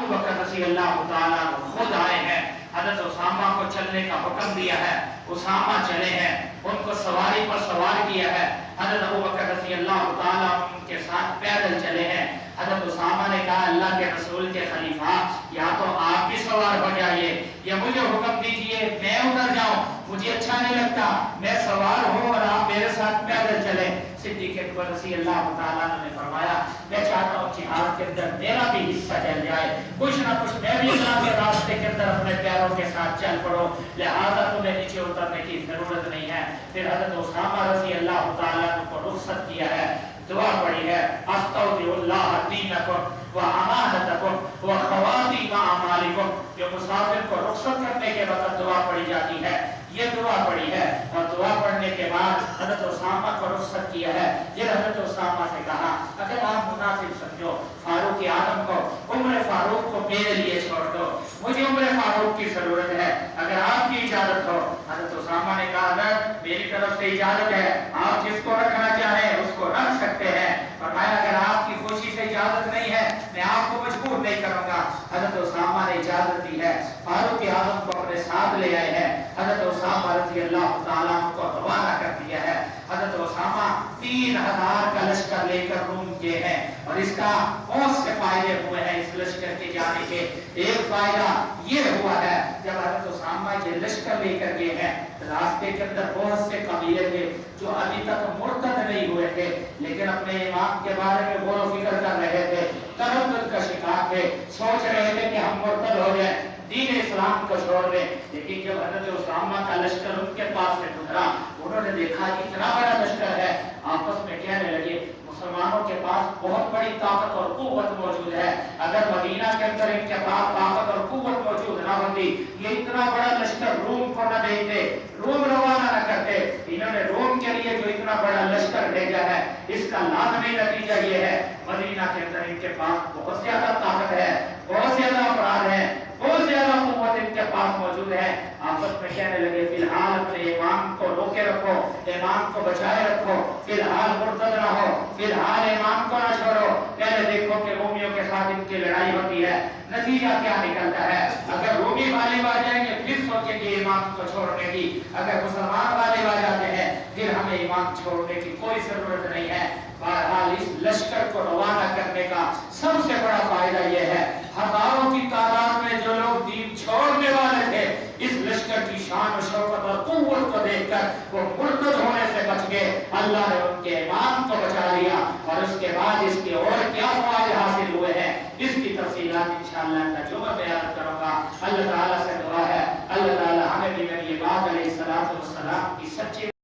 ابو بکر رضی اللہ تعالیٰ خود آئے ہیں، حضرت اسامہ کو چلنے کا حکم دیا ہے، اسامہ چلے ہیں، ان کو سواری پر سوار کیا ہے، حضرت ابو بکر رضی اللہ تعالیٰ ان کے ساتھ پیدل چلے ہیں۔ حضرت اسامہ نے کہا اللہ کے رسول کے خلیفہ یا تو آپ بھی سوار ہو جائیے یا مجھے حکم دیجئے میں اتر جاؤں، مجھے اچھا نہیں لگتا میں سوار ہوں اور آپ میرے ساتھ پیدل چلیں۔ صدیق اکبر رضی اللہ تعالیٰ نے فرمایا میں چاہتا ہوں جہاد کے اندر میرا بھی حصہ چل جائے، کچھ نہ کچھ میں بھی اللہ کے راستے کے اندر اپنے پیروں کے ساتھ چل پڑو، لہذا تمہیں نیچے اترنے کی ضرورت نہیں ہے۔ پھر حضرت اسامہ رضی اللہ تعالیٰ کو رخصت کیا ہے، دعا پڑھی ہے استودع اللہ دینکم و امانتکم و خواتیم اعمالکم، جو مسافر کو رخصت کرنے کے وقت دعا پڑھی جاتی ہے یہ دعا پڑھی ہے، اور دعا پڑھنے کے بعد حضرت اسامہ کو رخصت کیا ہے۔ یہ حضرت اسامہ سے کہا اگر آپ مناسب سمجھو فاروق اعظم کو عمر فاروق کو میرے لیے چھوڑ دو، مجھے عمر فاروق کی ضرورت ہے، اگر آپ کی اجازت ہو۔ حضرت اسامہ نے کہا اگر میری طرف سے اجازت ہے آپ جس کو رکھنا چاہیں اس کو رکھ سکتے ہیں۔ فرمایا اگر آپ کی خوشی سے اجازت نہیں ہے میں آپ کو مجبور نہیں کروں گا۔ حضرت اسامہ نے اجازت دی ہے، فاروق اعظم کو اپنے ساتھ لے آئے ہیں، حضرت اسامہ رضی اللہ تعالیٰ کو روانہ کر دیا ہے۔ حضرت اسامہ 3000 کا لشکر لے کر روم گئے ہیں، اور اس کا بہت سے فائدے ہوئے ہیں اس لشکر کے جانے کے۔ ایک فائدہ یہ ہوا ہے جب حضرت اسامہ یہ لشکر لے کر گئے ہیں راستے کے اندر بہت سے قبیلے تھے جو ابھی تک مرتد نہیں ہوئے تھے لیکن اپنے امام کے بارے میں غور و فکر کر رہے تھے، تردد کا شکار تھے، سوچ رہے تھے کہ ہم مرتد ہو جائیں، دین اسلام کو چھوڑ دیں۔ لیکن جب حضرت اسامہ کا لشکر ان کے پاس سے گزرا انہوں نے دیکھا اتنا بڑا لشکر ہے، آپس میں کہنے لگے مسلمانوں کے پاس بہت بڑی طاقت اور قوت موجود ہے، اگر مدینہ کے اندر ان کے پاس طاقت اور قوت موجود نہ ہوتی یہ اتنا بڑا لشکر روم کو نہ بھیجتے، روم روانہ نہ کرتے۔ انہوں نے روم کے لیے جو اتنا بڑا لشکر بھیجا ہے اس کا لازمی نتیجہ یہ ہے مدینہ کے اندر ان کے پاس بہت زیادہ طاقت ہے، بہت زیادہ افراد ہیں، بہت زیادہ قوت ان کے پاس موجود ہے۔ آپس میں کہنے لگے فی الحال اپنے امام کو روکے رکھو، امام کو بچائے رکھو، فی الحال مرتد نہ ہو، فی الحال امام کو نہ چھوڑو، پہلے دیکھو کہ رومیوں کے ساتھ ان کی لڑائی ہوتی ہے نتیجہ کیا نکلتا ہے۔ اگر رومی غالب آ جائیں گے پھر سوچیں گے امام کو چھوڑنے کی، اگر مسلمان غالب آ جاتے ہیں پھر ہمیں امام چھوڑنے کی کوئی ضرورت نہیں ہے۔ بہرحال اس لشکر کو روانہ کرنے کا سب سے بڑا فائدہ یہ ہے ہزاروں کی تعداد میں جو لوگ دین چھوڑنے والے تھے اس لشکر کی شان و شوکت اور قوت کو دیکھ کر وہ مرتد ہونے سے بچ گئے، اللہ نے ان کے امام کو بچا لیا، اور اس کے بعد اس کے اور کیا فائدے حاصل ہوئے ہیں اس کی تفصیلات انشاءاللہ کا جو میں بیان کروں گا۔ اللہ تعالیٰ سے دعا ہے اللہ تعالیٰ ہمیں بھی نبی پاک علیہ السلام کی سچی